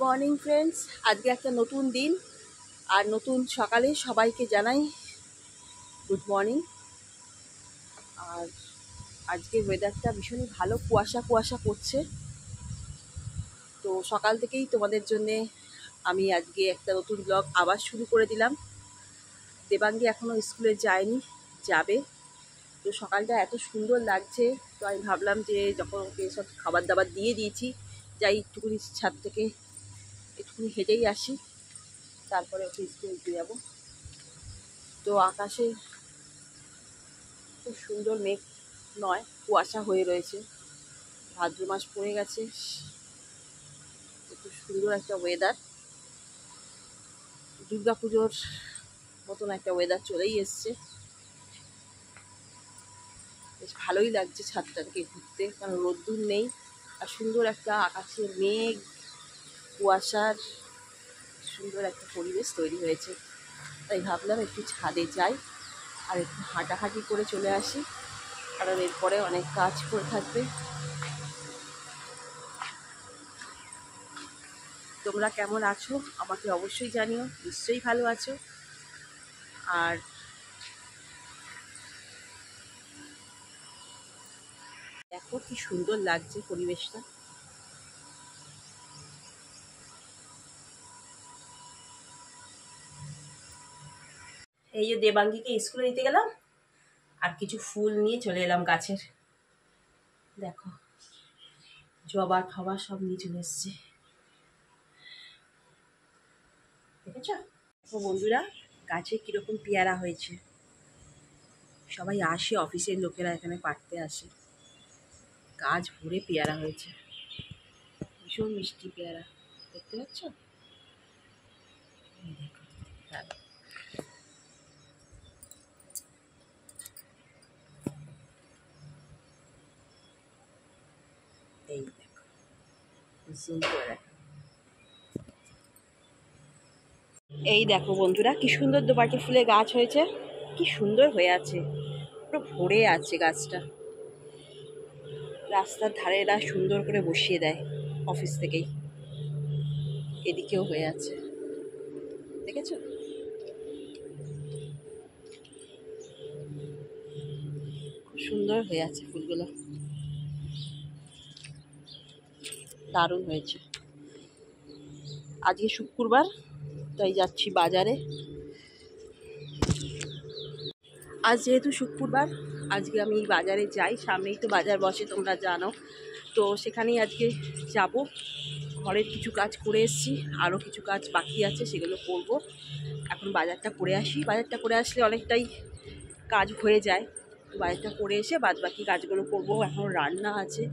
Morning friends, আজকে একটা নতুন দিন আর নতুন সকালে সবাইকে জানাই গুড মর্নিং। আর আজকে ওয়েদারটা ভীষণই ভালো, কুয়াশা কুয়াশা পড়ছে। তো সকাল থেকেই তোমাদের জন্যে আমি আজকে একটা নতুন ব্লগ আবার শুরু করে দিলাম। দেবাঙ্গী এখনও স্কুলে যায়নি, যাবে। তো সকালটা এত সুন্দর লাগছে, তো আমি ভাবলাম যে যখন ওকে সব খাবার দাবার দিয়ে দিয়েছি, যাই একটুকুনি ছাদ থেকে একটুখানি হেঁটেই আসি, তারপরে ওকে স্কুলে দিয়ে যাবো। তো আকাশে খুব সুন্দর মেঘ নয়, কুয়াশা হয়ে রয়েছে। ভাদ্র মাস পড়ে গেছে, খুব সুন্দর একটা ওয়েদার। দুর্গাপুজোর মতন একটা ওয়েদার চলেই এসছে। বেশ ভালোই লাগছে ছাদটা থেকে ঘুরতে, কারণ রোদ্দুর নেই আর সুন্দর একটা আকাশের মেঘ, কুয়াশার সুন্দর একটা পরিবেশ তৈরি হয়েছে। তাই ভাবলাম একটু ছাদে যাই আর একটু হাঁটাহাঁটি করে চলে আসি, কারণ এরপরে অনেক কাজ করে থাকবে। তোমরা কেমন আছো আমাকে অবশ্যই জানিও, নিশ্চয়ই ভালো আছো। আর দেখো কি সুন্দর লাগছে পরিবেশটা। এই যে দেবাঙ্গীকে স্কুলে নিতে গেলাম আর কিছু ফুল নিয়ে চলে এলাম গাছের। দেখো জবা টবা সব নিয়ে চলে এসছে, দেখেছ? বন্ধুরা, গাছে কিরকম পেয়ারা হয়েছে। সবাই আসে, অফিসের লোকেরা এখানে পাড়তে আসে। গাছ ভরে পেয়ারা হয়েছে, ভীষণ মিষ্টি পেয়ারা, দেখতে পাচ্ছ? দেখো এই দেখো, জুম করে রাখো। এই দেখো বন্ধুরা, কি সুন্দর দোপাটি ফুলের গাছ হয়েছে, কি সুন্দর হয়ে আছে, পুরো ভরে আছে গাছটা। রাস্তার ধারে এরা সুন্দর করে বসিয়ে দেয় অফিস থেকেই। এদিকেও হয়ে আছে, দেখেছো? খুব সুন্দর হয়ে আছে ফুলগুলো, দারুণ হয়েছে। আজকে শুক্রবার, তাই যাচ্ছি বাজারে। আজ যেহেতু শুক্রবার, আজকে আমি বাজারে যাই। সামনেই তো বাজার বসে, তোমরা জানো। তো সেখানেই আজকে যাব। ঘরের কিছু কাজ করে এসেছি, আরও কিছু কাজ বাকি আছে, সেগুলো করব। এখন বাজারটা করে আসি। বাজারটা করে আসলে অনেকটাই কাজ হয়ে যায়। বাজারটা করে এসে বাদ বাকি কাজগুলো করব। এখন রান্না আছে,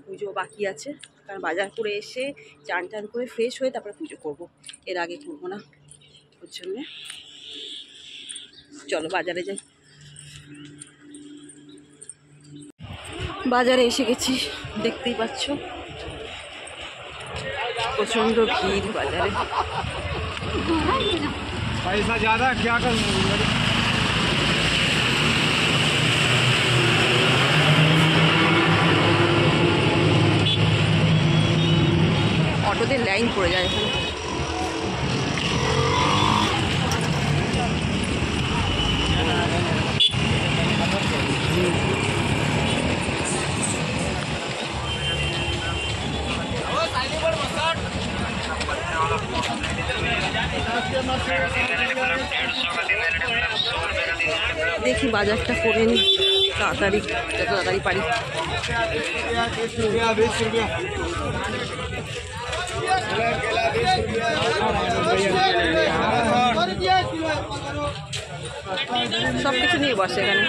পুজো বাকি আছে, কারণ বাজার করে এসে চান টান করে ফ্রেশ হয়ে তারপরে পুজো করব, এর আগে করবো না। ওর জন্যে চলো বাজারে যাই। বাজারে এসে গেছি, দেখতেই পাচ্ছ প্রচন্ড ভিড় বাজারে। पैसा ज़्यादा क्या कर অটোদের লাইন পড়ে যায় এখানে। দেখি বাজারটা করে নি তাড়াতাড়ি, যত তাড়াতাড়ি পারি। সব কিছু নিয়ে বসে এখানে।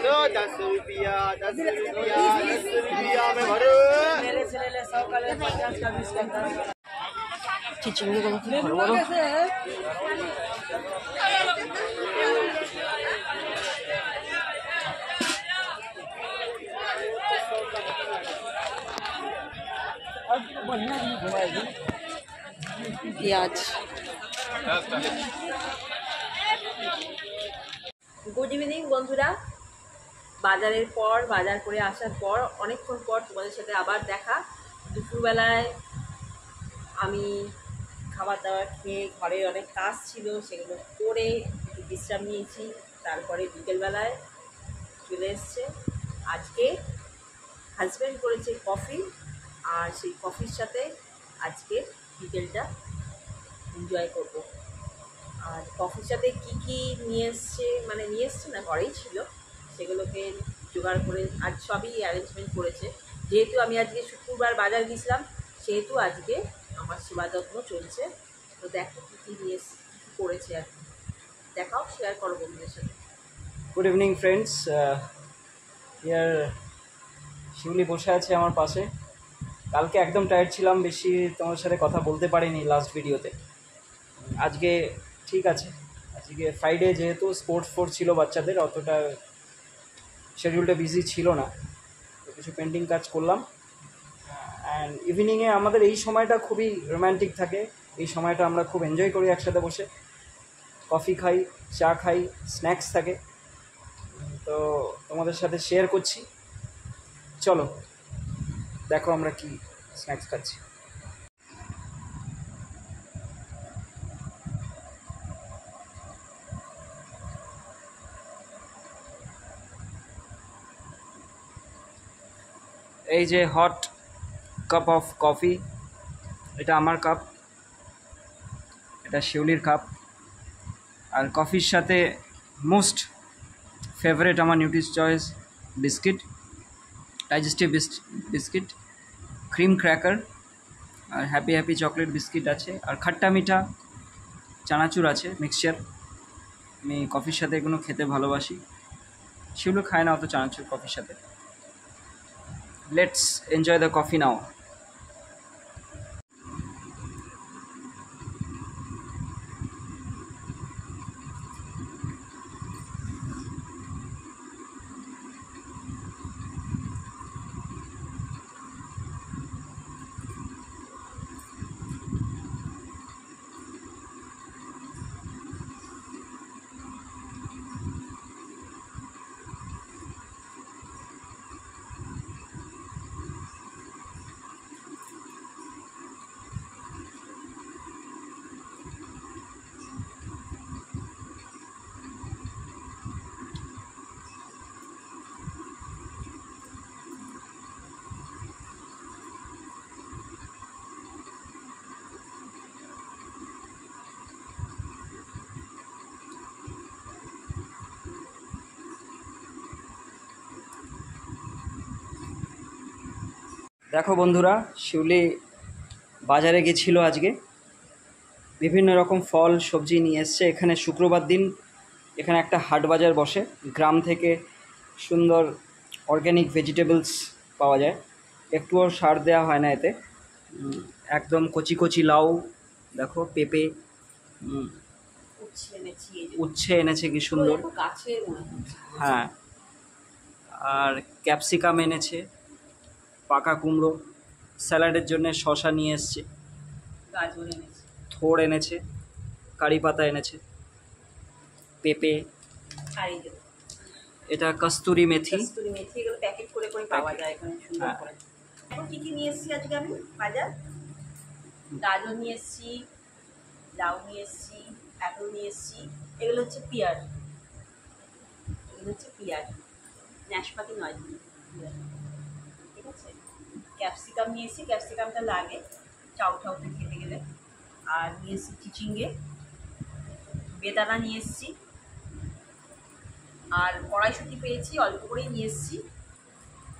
दो 10 रुपया 10 रुपया 10 रुपया में भरो मेरे से ले 100 का ले 50 का 20 का চিচিঙ্গিগুলো খুব বড় বড়। পেঁয়াজ। গুড ইভিনিং বন্ধুরা, বাজার করে আসার পর অনেকক্ষণ পর তোমাদের সাথে আবার দেখা। দুপুরবেলায় আমি খাবার দাবার খেয়ে ঘরের অনেক কাজ ছিল সেগুলো করে একটু বিশ্রাম নিয়েছি। তারপরে বিকেলবেলায় চলে এসছে। আজকে হাজব্যান্ড করেছে কফি, আর সেই কফির সাথে আজকে বিকেলটা এনজয় করব। আর কফির সাথে কী নিয়ে এসছে না, ঘরেই ছিল, সেগুলোকে জোগাড় করে আজ সবই অ্যারেঞ্জমেন্ট করেছে। যেহেতু আমি আজকে শুক্রবার বাজার গিয়েছিলাম, সেহেতু আজকে আমার সেবা যত্ন চলছে। তো দেখো কী করেছে আর কি, দেখাও, শেয়ার করো বন্ধুদের সাথে। গুড ইভিনিং ফ্রেন্ডস, ইয়ার শিউলি বসে আছে আমার পাশে। কালকে একদম টায়ার্ড ছিলাম, বেশি তোমার সাথে কথা বলতে পারিনি লাস্ট ভিডিওতে। আজকে ঠিক আছে, আজকে ফ্রাইডে যেহেতু স্পোর্টস ছিল বাচ্চাদের, অতটা শিডিউলটা বিজি ছিল না, তো কিছু পেন্টিং কাজ করলাম। অ্যান্ড ইভিনিংয়ে আমাদের এই সময়টা খুবই রোম্যান্টিক থাকে, এই সময়টা আমরা খুব এনজয় করি একসাথে বসে, কফি খাই, চা খাই, স্ন্যাক্স থাকে, তো তোমাদের সাথে শেয়ার করছি। চলো দেখো আমরা কি স্ন্যাক্স খাচ্ছি। এই যে হট কাপ অফ কফি, এটা আমার কাপ, এটা শিউলির কাপ। আর কফির সাথে মোস্ট ফেভারিট আমার Nutrichoice biscuit, digestive biscuit, cream cracker, আর হ্যাপি হ্যাপি চকলেট বিস্কিট আছে, আর খাট্টা মিঠা চানাচুর আছে মিক্সচার। আমি কফির সাথে এগুলো খেতে ভালোবাসি। শিউলি খায় না অত চানাচুর কফির সাথে। লেটস এনজয় দ্য কফি নাও। দেখো বন্ধুরা, শিউলি বাজারে গেছিল আজকে, বিভিন্ন রকম ফল সবজি নিয়ে এসছে। এখানে শুক্রবার দিন এখানে একটা হাট বাজার বসে, গ্রাম থেকে সুন্দর অর্গ্যানিক ভেজিটেবলস পাওয়া যায়, একটুও সার দেওয়া হয় না এতে। একদম কচি কচি লাউ, দেখো পেঁপে, উচ্ছে এনেছে কি সুন্দর, হ্যাঁ, আর ক্যাপসিকাম এনেছে, পাকা কুমড়ো, স্যালাডের জন্য শসা নিয়ে এসছে, গাজর এনেছে, থোড় এনেছে, কারি পাতা এনেছে, পেঁপে, এটা কস্তুরি মেথি। এগুলো প্যাকেট করে পাওয়া যায় এখানে সুন্দর করে। এখন কি নিয়ে এসেছি আজকে আমি বাজার? গাজর নিয়ে এসেছি, লাউ নিয়ে এসেছি, অ্যাপেল নিয়ে এসেছি, এগুলো হচ্ছে পেঁয়াজ, নাশপাতি নয়, ঠিক আছে। ক্যাপসিকাম নিয়ে এসেছি, ক্যাপসিকামটা লাগে চাউতে খেতে গেলে। আর নিয়ে এসেছি চিচিঙ্গে, বেদানা নিয়ে এসেছি, আর কড়াইশুঁটি পেয়েছি, অল্প করেই নিয়ে এসেছি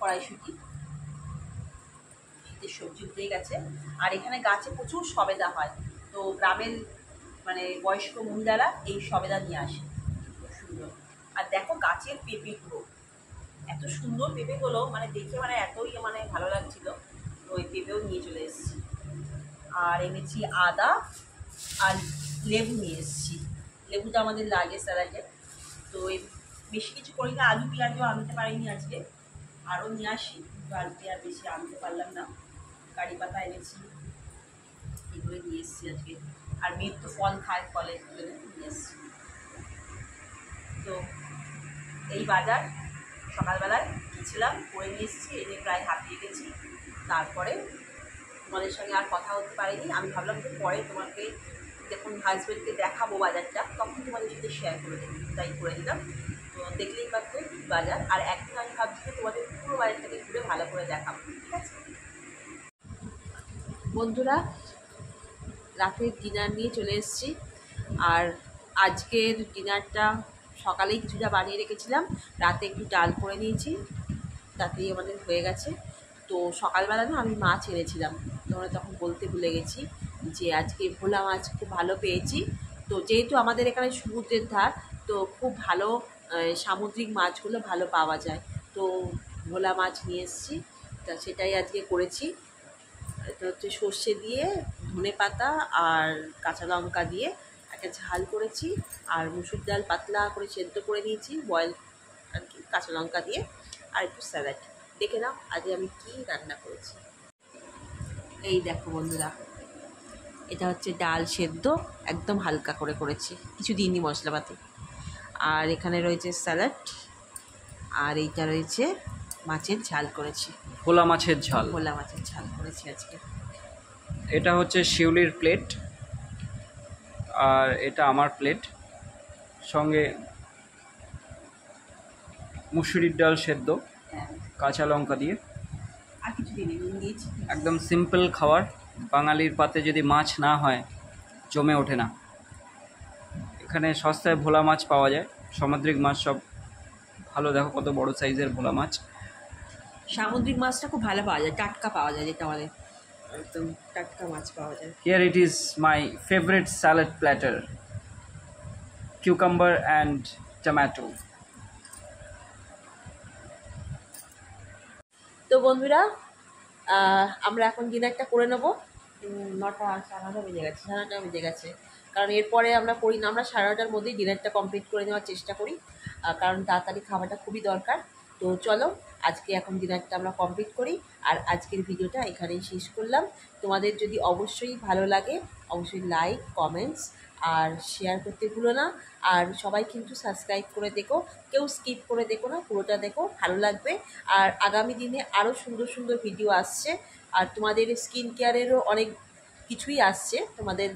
কড়াইশুঁটি, শীতের সবজি উঠে গেছে। আর এখানে গাছে প্রচুর সবেদা হয়, তো গ্রামের বয়স্ক মহিলারা এই সবেদা নিয়ে আসে, খুব সুন্দর। আর দেখো গাছের পেঁপেগুলো, এত সুন্দর পেঁপেগুলো, দেখে এতই ভালো লাগছিল, তো ওই পেঁপেও নিয়ে চলে এসেছি। আর এনেছি আদা আর লেবু নিয়ে এসেছি, লেবুটা আমাদের লাগে স্যালাডে, তো বেশি কিছু করি না। আলু পেঁয়াজও আনতে পারিনি আজকে, আরও নিয়ে আসি, কিন্তু আলু পেঁয়াজ বেশি আনতে পারলাম না, কারি পাতা এনেছি, এগুলো নিয়ে এসেছি আজকে। আর মেয়ে তো ফল খায়, ফলের জন্য নিয়ে এসেছি। তো এই বাজার সকালবেলায় গিয়েছিলাম, করে নিয়ে এসেছি, এনে প্রায় হাঁপিয়ে গেছি। তারপরে তোমাদের সঙ্গে আর কথা হতে পারিনি। আমি ভাবলাম যে পরে তোমাকে যখন হাজব্যান্ডকে দেখাবো বাজারটা, তখন তোমাদের সাথে শেয়ার করে দেবো, তাই করে দিলাম। তো দেখলেই পাচ্ছ বাজার। আর একদিন আমি ভাবছি যে তোমাদের পুরো বাজারটাকে ঘুরে ভালো করে দেখাবো, ঠিক আছে বন্ধুরা? রাতের ডিনার নিয়ে চলে এসেছি। আর আজকের ডিনারটা সকালেই কিছুটা বানিয়ে রেখেছিলাম, রাতে একটু ডাল করে নিয়েছি, তাতেই আমাদের হয়ে গেছে। তো সকালবেলা না আমি মাছ এনেছিলাম, তোমরা তখন বলতে ভুলে গেছি যে আজকে ভোলা মাছ খুব ভালো পেয়েছি। তো যেহেতু আমাদের এখানে সমুদ্রের ধার, তো খুব ভালো সামুদ্রিক মাছগুলো ভালো পাওয়া যায়। তো ভোলা মাছ নিয়ে এসেছি, তা সেটাই আজকে করেছি। এটা হচ্ছে সর্ষে দিয়ে, ধনে পাতা আর কাঁচা লঙ্কা দিয়ে একটা ঝাল করেছি। আর মুসুর ডাল পাতলা করে সেদ্ধ করে নিয়েছি, বয়েল আর কি, কাঁচা লঙ্কা দিয়ে। আর একটু স্যালাড। দেখে নাও আজকে আমি কি রান্না করেছি। এই দেখো বন্ধুরা, এটা হচ্ছে ডাল সেদ্ধ, একদম হালকা করে করেছি, কিছু দিইনি মশলাপাতি। আর এখানে রয়েছে স্যালাড, আর এইটা রয়েছে মাছের ঝাল করেছি, ভোলা মাছের ঝাল। ভোলা মাছের ঝাল করেছি আজকে। এটা হচ্ছে শিউলির প্লেট, আর এটা আমার প্লেট, সঙ্গে মুসুরির ডাল সেদ্ধ হ্যাঁ, কাঁচা লঙ্কা দিয়ে। আর কিছু দিইনি, নুন দিয়েছি। একদম সিম্পল খাবার। বাঙালির পাতে যদি মাছ না হয় জমে ওঠে না। এখানে সস্তায় ভোলা মাছ পাওয়া যায়, সামুদ্রিক মাছ সব ভালো। দেখো কত বড় সাইজের ভোলা মাছ। সামুদ্রিক মাছটা খুব ভালো পাওয়া যায়, টাটকা পাওয়া যায়, যেটা আমাদের একদম টাটকা মাছ পাওয়া যায়। Here it is my favorite salad platter, cucumber and tomato. তো বন্ধুরা, আমরা এখন ডিনারটা করে নেবো। 9টা 9:30 বেজে গেছে, 9:30 বেজে গেছে। কারণ এরপরে আমরা করি না, আমরা 9:30টার মধ্যেই ডিনারটা কমপ্লিট করে নেওয়ার চেষ্টা করি, কারণ তাড়াতাড়ি খাওয়াটা খুবই দরকার। তো চলো আজকে এখন ডিনারটা আমরা কমপ্লিট করি। আর আজকের ভিডিওটা এখানেই শেষ করলাম। তোমাদের যদি অবশ্যই ভালো লাগে, অবশ্যই লাইক, কমেন্টস আর শেয়ার করতে ভুলো না। আর সবাই কিন্তু সাবস্ক্রাইব করে দেখো, কেউ স্কিপ করে দেখো না, পুরোটা দেখো, ভালো লাগবে। আর আগামী দিনে আরও সুন্দর সুন্দর ভিডিও আসছে। আর তোমাদের স্কিন কেয়ারেরও অনেক কিছুই আসছে, তোমাদের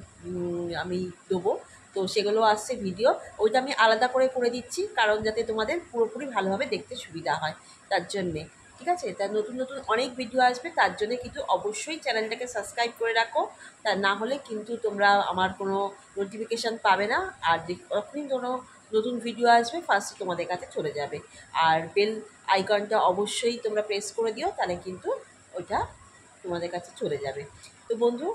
আমি দেবো। তো সেগুলো আসছে ভিডিও, ওইটা আমি আলাদা করে করে দিচ্ছি, কারণ যাতে তোমাদের পুরোপুরি ভালোভাবে দেখতে সুবিধা হয়, তার জন্যে। ঠিক আছে? তার নতুন নতুন অনেক ভিডিও আসবে, তার জন্য কিন্তু অবশ্যই চ্যানেলটাকে সাবস্ক্রাইব করে রাখো। তা না হলে কিন্তু তোমরা আমার কোনো নোটিফিকেশান পাবে না। আর যখনই কোনো নতুন ভিডিও আসবে ফার্স্টে তোমাদের কাছে চলে যাবে। আর বেল আইকনটা অবশ্যই তোমরা প্রেস করে দিও, তাহলে কিন্তু ওটা তোমাদের কাছে চলে যাবে। তো বন্ধু,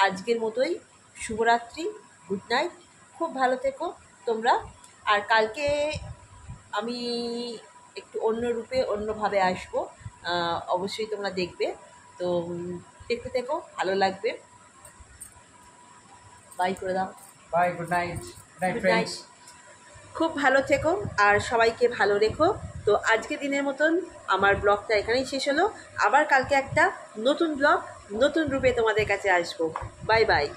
আজকের মতোই শুভরাত্রি, গুড নাইট, খুব ভালো থেকো তোমরা। আর কালকে আমি একটু অন্য রূপে অন্যভাবে আসবো, অবশ্যই তোমরা দেখবে। তো দেখতে থেকো, ভালো লাগবে। বাই করে দাও। Bye, good night. Good night, good friends. Night, খুব ভালো থেকো আর সবাইকে ভালো রেখো। তো আজকে দিনের মতন আমার ব্লগটা এখানেই শেষ হলো। আবার কালকে একটা নতুন ব্লগ, নতুন রূপে তোমাদের কাছে আসবো। Bye bye.